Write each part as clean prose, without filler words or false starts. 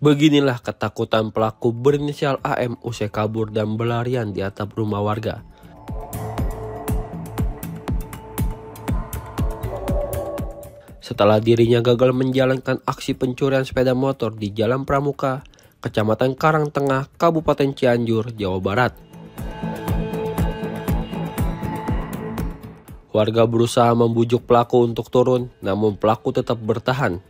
Beginilah ketakutan pelaku berinisial AM usai kabur dan berlarian di atap rumah warga. Setelah dirinya gagal menjalankan aksi pencurian sepeda motor di Jalan Pramuka, Kecamatan Karangtengah, Kabupaten Cianjur, Jawa Barat. Warga berusaha membujuk pelaku untuk turun, namun pelaku tetap bertahan.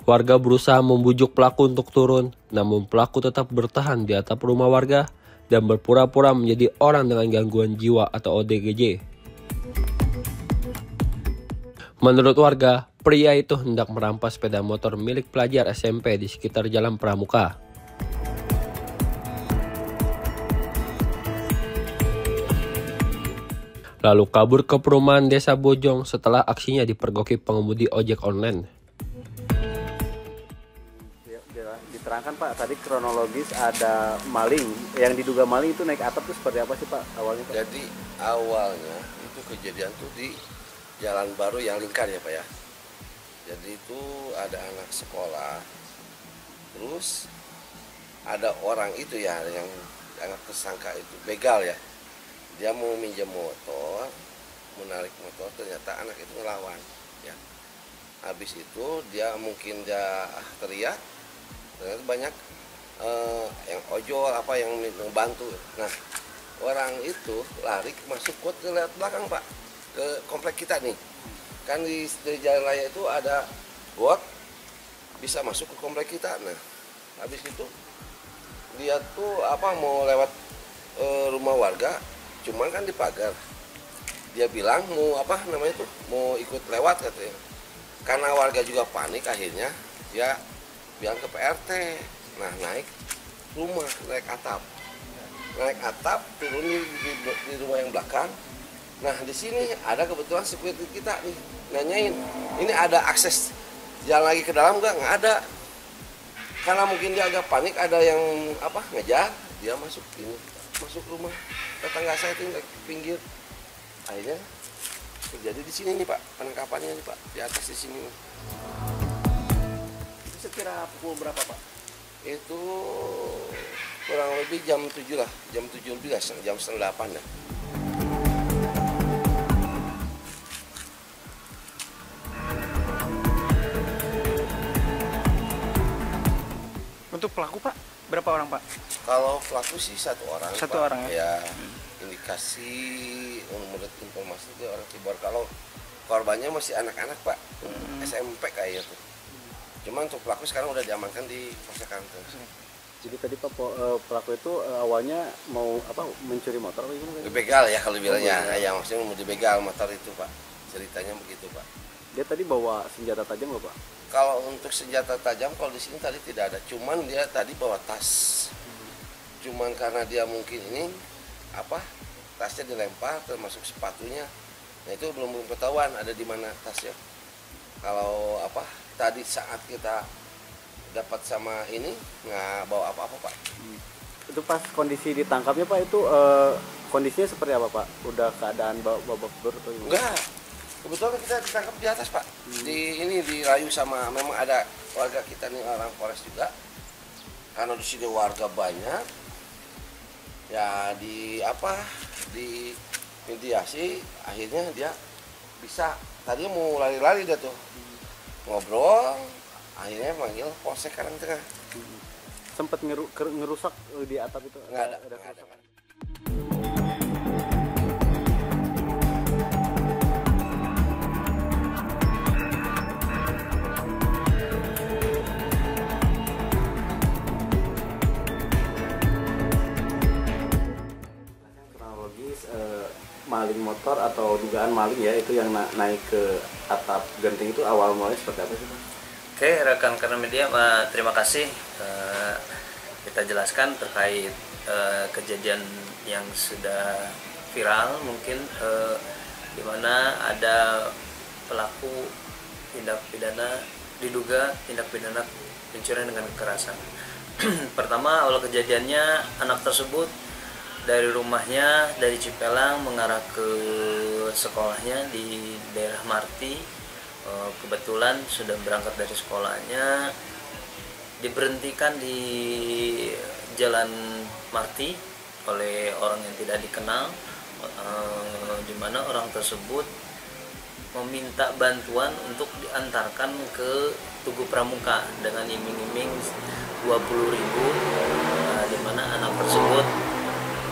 Warga berusaha membujuk pelaku untuk turun, namun pelaku tetap bertahan di atap rumah warga dan berpura-pura menjadi orang dengan gangguan jiwa atau ODGJ. Menurut warga, pria itu hendak merampas sepeda motor milik pelajar SMP di sekitar Jalan Pramuka. Lalu kabur ke perumahan Desa Bojong setelah aksinya dipergoki pengemudi ojek online. Diterangkan Pak, tadi kronologis ada maling, yang diduga maling itu naik atap itu seperti apa sih Pak awalnya Pak? Jadi awalnya itu kejadian tuh di Jalan Baru yang Lingkar ya Pak ya. Jadi itu ada anak sekolah, terus ada orang itu ya yang anak tersangka itu begal ya. Dia mau minjem motor, menarik motor, ternyata anak itu ngelawan ya. Habis itu dia teriak. Ternyata banyak yang ojol apa yang membantu. Nah, orang itu lari masuk ke lewat belakang Pak, ke komplek kita nih. Kan di jalan raya itu ada got, bisa masuk ke komplek kita. Nah, habis itu dia tuh mau lewat rumah warga, cuman kan di pagar. Dia bilang mau ikut lewat katanya. Karena warga juga panik, akhirnya dia bilang ke PRT. Nah, naik atap, turun di rumah yang belakang. Nah, di sini ada kebetulan security kita nih nanyain, ini ada akses jalan lagi ke dalam nggak ada. Karena mungkin dia agak panik, ada yang ngejar, dia masuk rumah tetangga saya itu di pinggir. Akhirnya terjadi di sini nih Pak, penangkapannya nih Pak, di atas di sini. Sekira pukul berapa Pak? Itu kurang lebih jam 7 lah, jam 7 lebih lah, jam setengah 8 ya. Untuk pelaku Pak, berapa orang Pak? Kalau pelaku sih satu orang. Satu Pak. orang ya? Ya, indikasi menurut informasi dia orang Tibor. Kalau korbannya masih anak-anak Pak, SMP kayaknya tuh. Cuman untuk pelaku sekarang udah diamankan di Polsek Karangtengah. Jadi tadi Pak pelaku itu awalnya mau mencuri motor atau gimana? Dibegal ya kalau bilangnya. Ya maksudnya mau dibegal motor itu Pak. Ceritanya begitu Pak. Dia tadi bawa senjata tajam nggak Pak? Kalau untuk senjata tajam kalau di sini tadi tidak ada. Cuman dia tadi bawa tas. Cuman karena dia mungkin ini tasnya dilempar termasuk sepatunya. Nah itu belum ketahuan ada di mana tasnya. Kalau tadi saat kita dapat sama ini nggak bawa apa-apa Pak. Itu pas kondisi ditangkapnya Pak itu kondisinya seperti apa Pak? Udah keadaan babak belur atau gimana? Enggak, kebetulan kita ditangkap di atas Pak. Dirayu sama, memang ada warga kita nih orang Polres juga. Karena di sini warga banyak, ya di mediasi akhirnya dia bisa. Tadi mau lari-lari dia tuh. Ngobrol, akhirnya manggil Polsek Karangtengah. Sempat ngerusak di atap itu? Nggak ada. Kronologis maling motor atau dugaan maling ya itu yang naik ke atap genting itu awal mulanya seperti apa sih Pak? Oke, rekan-rekan media, terima kasih. Kita jelaskan terkait kejadian yang sudah viral mungkin di mana ada pelaku diduga tindak pidana pencurian dengan kekerasan. Pertama, awal kejadiannya anak tersebut dari rumahnya dari Cipelang mengarah ke sekolahnya di daerah Marti. Kebetulan sudah berangkat dari sekolahnya, diberhentikan di Jalan Marti oleh orang yang tidak dikenal, di mana orang tersebut meminta bantuan untuk diantarkan ke Tugu Pramuka dengan iming-iming 20.000, di mana anak tersebut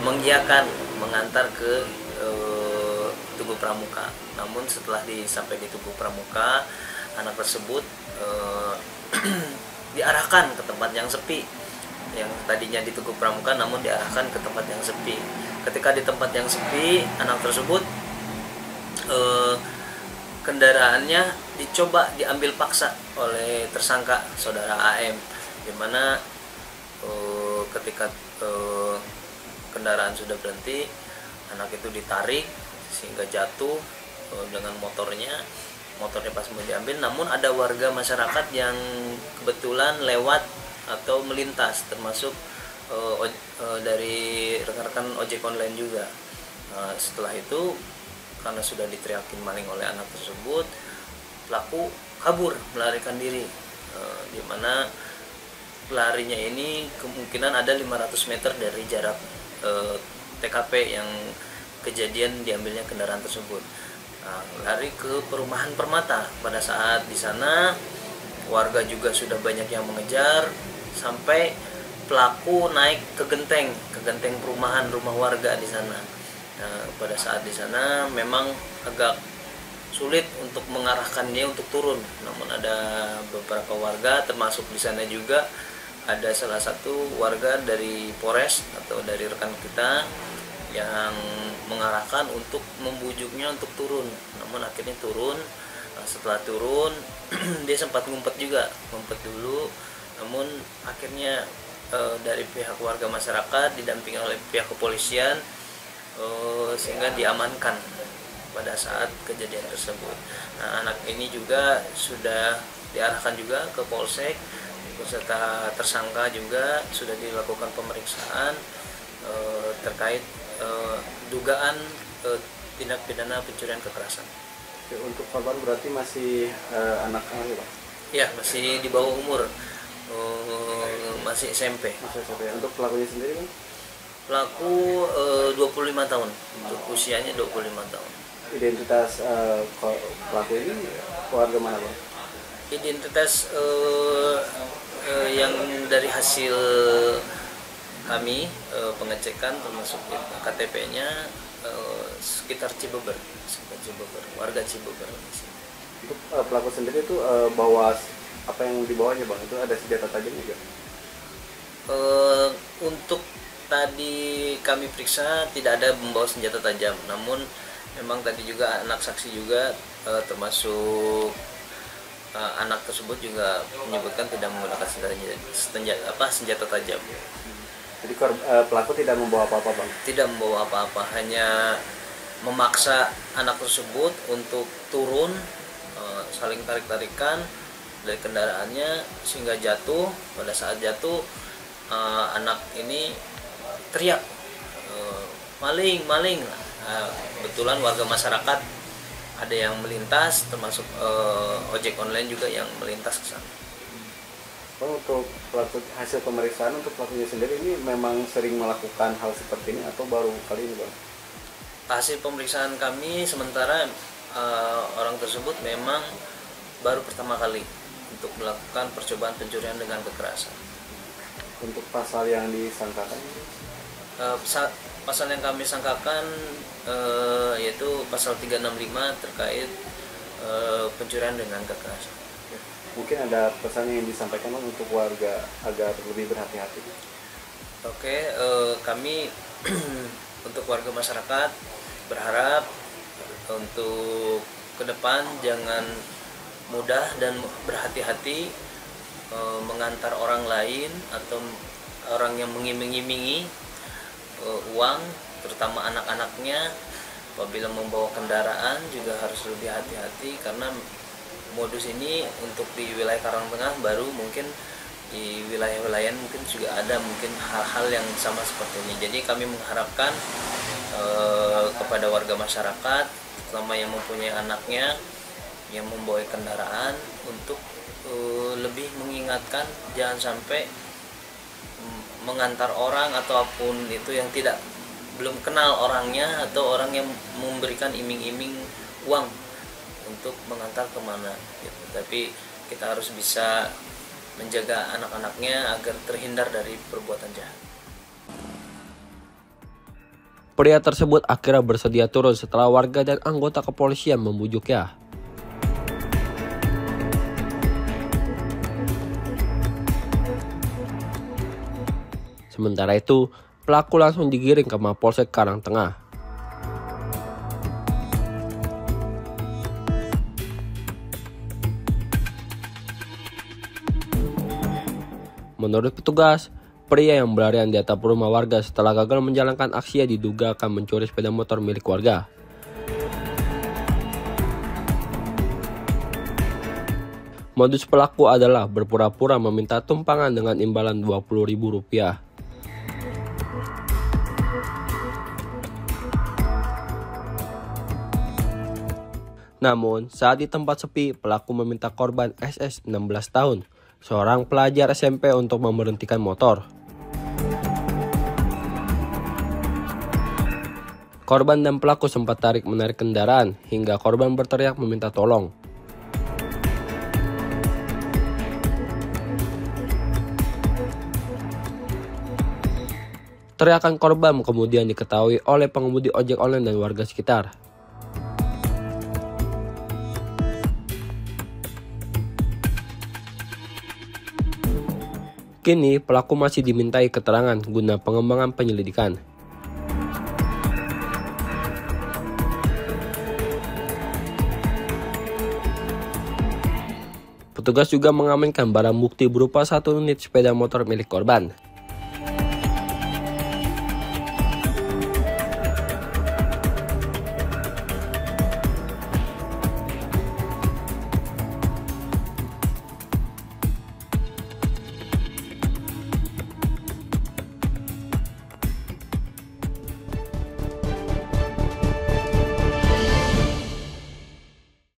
mengiyakan mengantar ke Tugu Pramuka. Namun setelah sampai di Tugu Pramuka, anak tersebut diarahkan ke tempat yang sepi. Yang tadinya di Tugu Pramuka namun diarahkan ke tempat yang sepi. Ketika di tempat yang sepi, anak tersebut kendaraannya dicoba diambil paksa oleh tersangka saudara AM, di mana ketika kendaraan sudah berhenti, anak itu ditarik sehingga jatuh dengan motornya pas mau diambil. Namun ada warga masyarakat yang kebetulan lewat atau melintas, termasuk dari rekan-rekan ojek online juga. Setelah itu, karena sudah diteriakin maling oleh anak tersebut, pelaku kabur melarikan diri, di mana larinya ini kemungkinan ada 500 meter dari jarak TKP yang kejadian diambilnya kendaraan tersebut. Lari ke perumahan Permata. Pada saat di sana warga juga sudah banyak yang mengejar, sampai pelaku naik ke genteng perumahan rumah warga di sana. Pada saat di sana memang agak sulit untuk mengarahkan dia untuk turun. Namun ada beberapa warga, termasuk di sana juga ada salah satu warga dari Polres atau dari rekan kita yang mengarahkan untuk membujuknya untuk turun. Namun akhirnya turun. Setelah turun dia sempat ngumpet dulu. Namun akhirnya dari pihak warga masyarakat didampingi oleh pihak kepolisian, sehingga diamankan pada saat kejadian tersebut. Anak ini juga sudah diarahkan juga ke Polsek, beserta tersangka juga sudah dilakukan pemeriksaan terkait dugaan tindak pidana pencurian kekerasan. Untuk korban berarti masih anak-anak ya, Pak? Ya, masih di bawah umur, masih SMP. Untuk pelakunya sendiri, Bang? Pelaku 25 tahun, untuk usianya 25 tahun. Identitas pelaku ini keluarga mana, Bang? Identitas yang dari hasil kami pengecekan, termasuk KTP-nya sekitar Cibeber, warga Cibeber. Untuk pelaku sendiri itu bawa apa yang dibawanya, Bang? Itu ada senjata tajam juga? Untuk tadi kami periksa tidak ada membawa senjata tajam, namun memang tadi juga anak saksi juga termasuk anak tersebut juga menyebutkan tidak menggunakan senjata tajam. Jadi pelaku tidak membawa apa-apa, Bang? Tidak membawa apa-apa, hanya memaksa anak tersebut untuk turun, saling tarik-tarikan dari kendaraannya sehingga jatuh. Pada saat jatuh, anak ini teriak, maling. Kebetulan warga masyarakat ada yang melintas, termasuk ojek online juga yang melintas ke sana. Untuk pelaku, hasil pemeriksaan untuk pelakunya sendiri ini memang sering melakukan hal seperti ini atau baru kali ini, Bang? Hasil pemeriksaan kami sementara orang tersebut memang baru pertama kali untuk melakukan percobaan pencurian dengan kekerasan. Untuk pasal yang disangkakan? Pasal yang kami sangkakan yaitu pasal 365 terkait pencurian dengan kekerasan. Mungkin ada pesan yang disampaikan untuk warga agar lebih berhati-hati. Oke, kami untuk warga masyarakat berharap untuk ke depan jangan mudah dan berhati-hati mengantar orang lain atau orang yang mengiming-imingi uang, terutama anak-anaknya. Apabila membawa kendaraan juga harus lebih hati-hati, karena modus ini untuk di wilayah Karang Tengah baru, mungkin di wilayah-wilayah mungkin juga ada mungkin hal-hal yang sama seperti ini. Jadi kami mengharapkan kepada warga masyarakat, terutama yang mempunyai anaknya yang membawa kendaraan, untuk lebih mengingatkan jangan sampai mengantar orang ataupun itu yang belum kenal orangnya, atau orang yang memberikan iming-iming uang untuk mengantar kemana gitu. Tapi kita harus bisa menjaga anak-anaknya agar terhindar dari perbuatan jahat. Pria tersebut akhirnya bersedia turun setelah warga dan anggota kepolisian membujuknya. Sementara itu, pelaku langsung digiring ke Mapolsek Karangtengah. Menurut petugas, pria yang berlarian di atap rumah warga setelah gagal menjalankan aksinya diduga akan mencuri sepeda motor milik warga. Modus pelaku adalah berpura-pura meminta tumpangan dengan imbalan Rp20.000. Namun, saat di tempat sepi, pelaku meminta korban SS 16 tahun, seorang pelajar SMP, untuk memberhentikan motor. Korban dan pelaku sempat tarik-menarik kendaraan hingga korban berteriak meminta tolong. Teriakan korban kemudian diketahui oleh pengemudi ojek online dan warga sekitar. Kini pelaku masih dimintai keterangan guna pengembangan penyelidikan. Petugas juga mengamankan barang bukti berupa 1 unit sepeda motor milik korban.